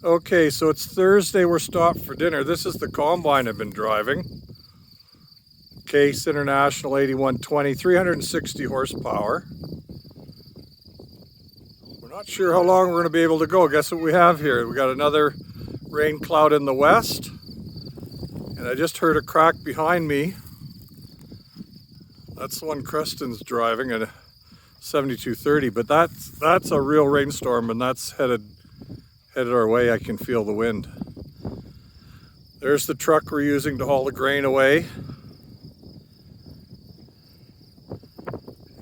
Okay, so it's Thursday, we're stopped for dinner. This is the combine I've been driving. Case International 8120, 360 horsepower. We're not sure how long we're going to be able to go. Guess what we have here? We got another rain cloud in the west. And I just heard a crack behind me. That's the one Creston's driving at a 7230, but that's a real rainstorm, and that's headed our way. I can feel the wind. There's the truck we're using to haul the grain away.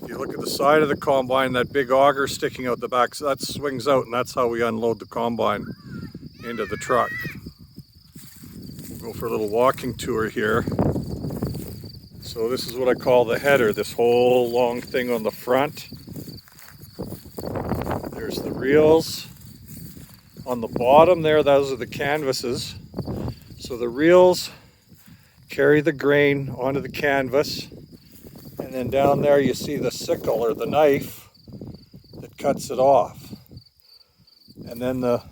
If you look at the side of the combine, that big auger sticking out the back, so that swings out, and that's how we unload the combine into the truck. We'll go for a little walking tour here. So this is what I call the header, this whole long thing on the front. There's the reels. On the bottom there, those are the canvases. So the reels carry the grain onto the canvas. And then down there you see the sickle or the knife that cuts it off. And then the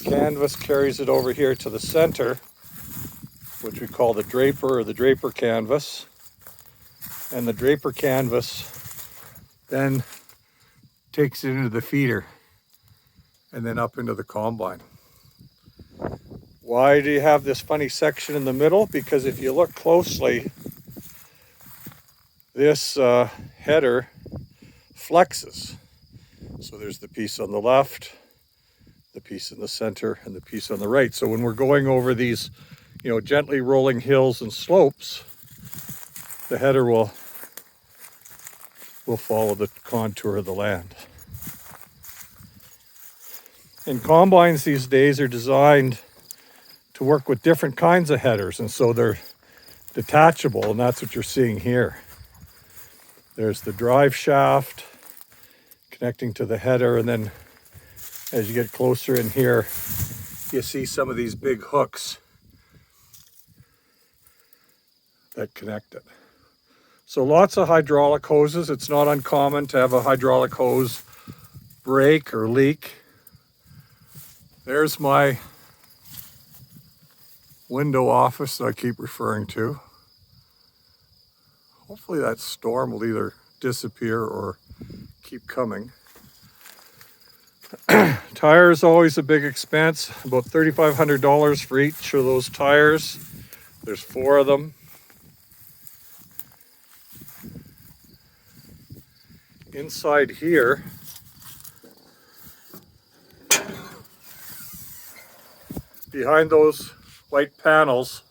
canvas carries it over here to the center, which we call the draper or the draper canvas. And the draper canvas then takes it into the feeder and then up into the combine. Why do you have this funny section in the middle? Because if you look closely, this header flexes. So there's the piece on the left, the piece in the center, and the piece on the right. So when we're going over these, gently rolling hills and slopes, the header will follow the contour of the land. And combines these days are designed to work with different kinds of headers, and so they're detachable, and that's what you're seeing here. There's the drive shaft connecting to the header, and then as you get closer in here, you see some of these big hooks that connect it. So lots of hydraulic hoses. It's not uncommon to have a hydraulic hose break or leak. There's my window office that I keep referring to. Hopefully that storm will either disappear or keep coming. Tires always a big expense, about $3,500 for each of those tires. There's 4 of them. Inside here, behind those white panels,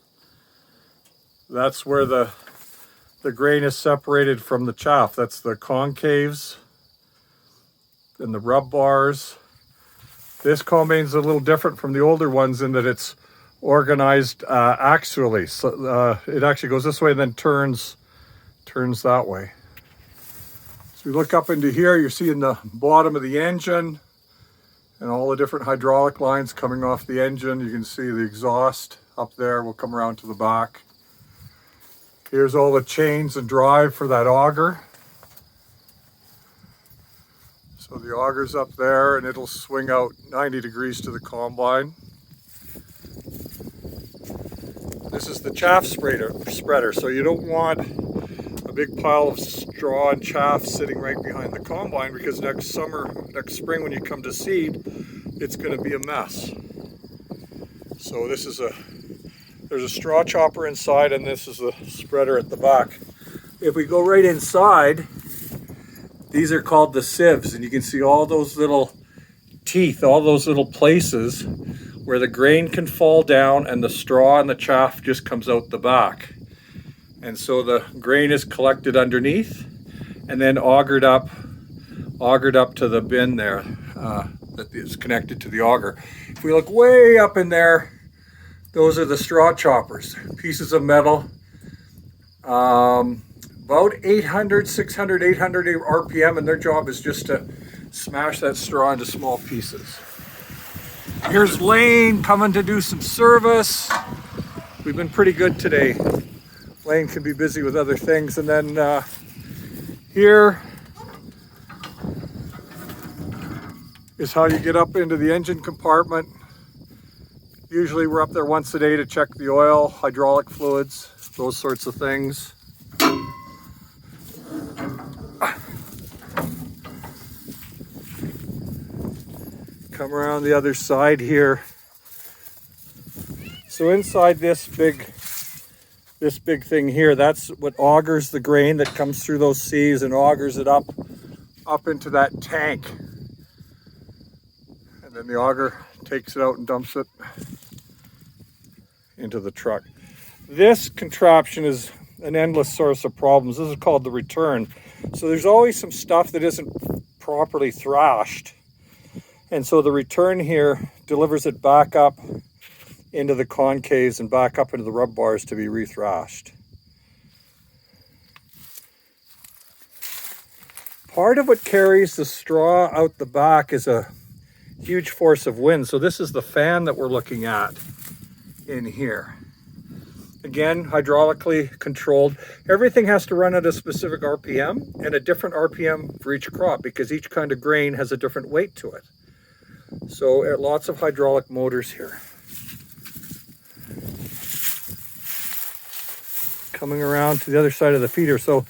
that's where the grain is separated from the chaff. That's the concaves and the rub bars. This combine's a little different from the older ones in that it's organized axially. So it actually goes this way and then turns that way. So we look up into here, you're seeing the bottom of the engine and all the different hydraulic lines coming off the engine. You can see the exhaust up there. We'll come around to the back. Here's all the chains and drive for that auger. So the auger's up there and it'll swing out 90 degrees to the combine. This is the chaff spreader. So you don't want a big pile of straw and chaff sitting right behind the combine, because next spring when you come to seed, it's going to be a mess. So there's a straw chopper inside, and this is the spreader at the back. If we go right inside, these are called the sieves, and you can see all those little teeth, all those little places where the grain can fall down and the straw and the chaff just comes out the back. And so the grain is collected underneath and then augered up to the bin there that is connected to the auger. If we look way up in there, those are the straw choppers, pieces of metal, about 800, 600, 800 RPM, and their job is just to smash that straw into small pieces. Here's Lane coming to do some service. We've been pretty good today. Lane can be busy with other things. And then here is how you get up into the engine compartment. Usually we're up there once a day to check the oil, hydraulic fluids, those sorts of things. Come around the other side here. So inside this big thing here, that's what augers the grain that comes through those sieves and augers it up into that tank. And then the auger takes it out and dumps it into the truck. This contraption is an endless source of problems. This is called the return. So there's always some stuff that isn't properly thrashed. And so the return here delivers it back up into the concaves and back up into the rub bars to be rethrashed. Part of what carries the straw out the back is a huge force of wind. So this is the fan that we're looking at in here. Again, hydraulically controlled. Everything has to run at a specific RPM and a different RPM for each crop because each kind of grain has a different weight to it. So lots of hydraulic motors here. Coming around to the other side of the feeder. So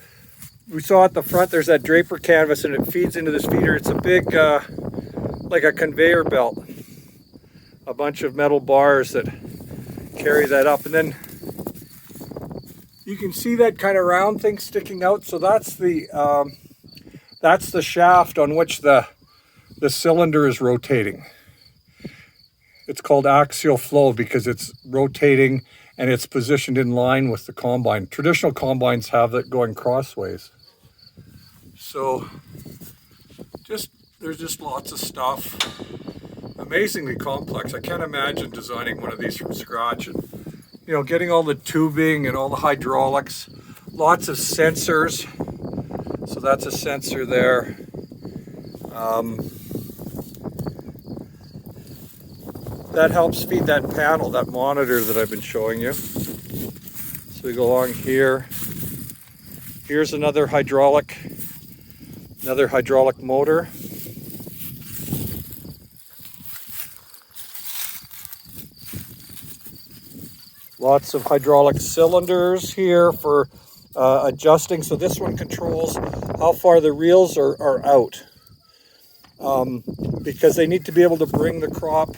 we saw at the front there's that draper canvas and it feeds into this feeder. It's a big, like a conveyor belt. A bunch of metal bars that carry that up. And then you can see that kind of round thing sticking out. So that's the shaft on which the cylinder is rotating. It's called axial flow because it's rotating and it's positioned in line with the combine. Traditional combines have that going crossways. So there's just lots of stuff. Amazingly complex. I can't imagine designing one of these from scratch and, you know, getting all the tubing and all the hydraulics, lots of sensors. So that's a sensor there. That helps feed that panel, that monitor that I've been showing you. So we go along here. Here's another hydraulic motor. Lots of hydraulic cylinders here for adjusting. So this one controls how far the reels are out. Because they need to be able to bring the crop,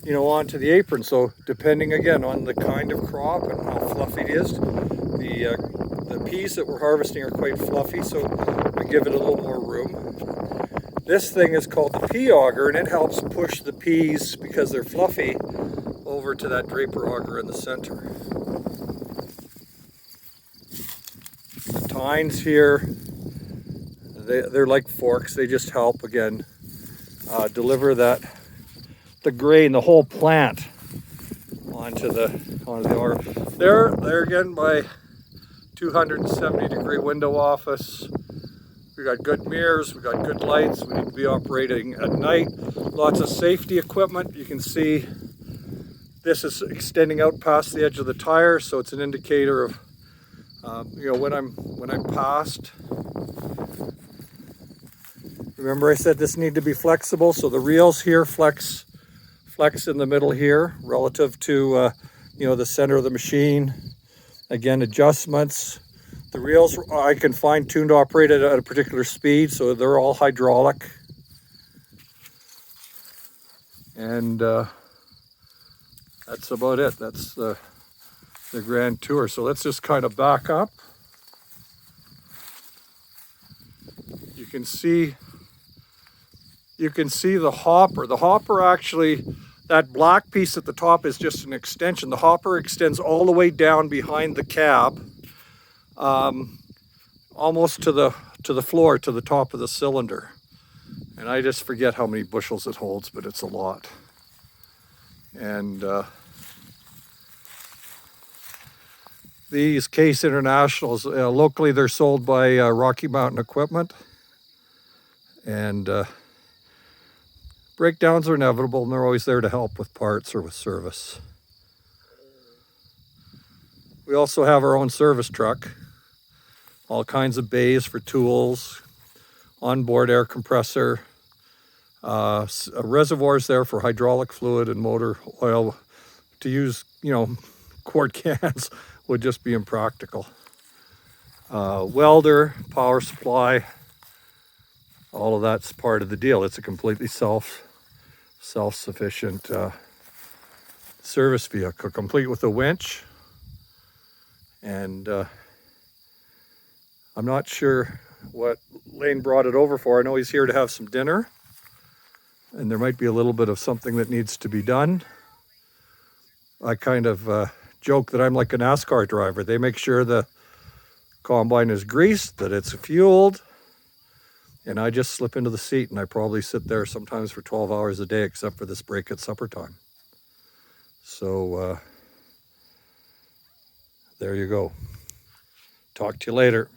you know, onto the apron. So depending again on the kind of crop and how fluffy it is, the peas that we're harvesting are quite fluffy, so we give it a little more room. This thing is called the Pea Auger, and it helps push the peas, because they're fluffy, over to that draper auger in the center. The tines here, they're like forks. They just help again deliver the grain, the whole plant onto the auger. There again, my 270-degree window office. We got good mirrors, we got good lights. We need to be operating at night. Lots of safety equipment. You can see this is extending out past the edge of the tire, so it's an indicator of you know, when I'm past. Remember I said this need to be flexible, so the reels here flex in the middle here relative to you know, the center of the machine. Again, adjustments. The reels I can fine tune to operate at a particular speed, so they're all hydraulic. And that's about it. That's the grand tour. So let's just kind of back up. You can see the hopper. The hopper actually, that black piece at the top is just an extension. The hopper extends all the way down behind the cab, almost to the floor, to the top of the cylinder. And I just forget how many bushels it holds, but it's a lot. And these Case Internationals, locally they're sold by Rocky Mountain Equipment. And breakdowns are inevitable, and they're always there to help with parts or with service. We also have our own service truck, all kinds of bays for tools, onboard air compressor, reservoirs there for hydraulic fluid and motor oil. to use, you know, quart cans would just be impractical. Welder, power supply, all of that's part of the deal. It's a completely self-sufficient service vehicle, complete with a winch. And I'm not sure what Lane brought it over for. I know he's here to have some dinner, and there might be a little bit of something that needs to be done. I kind of joke that I'm like a NASCAR driver. They make sure the combine is greased, that it's fueled, and I just slip into the seat, and I probably sit there sometimes for 12 hours a day, except for this break at supper time. So there you go. Talk to you later.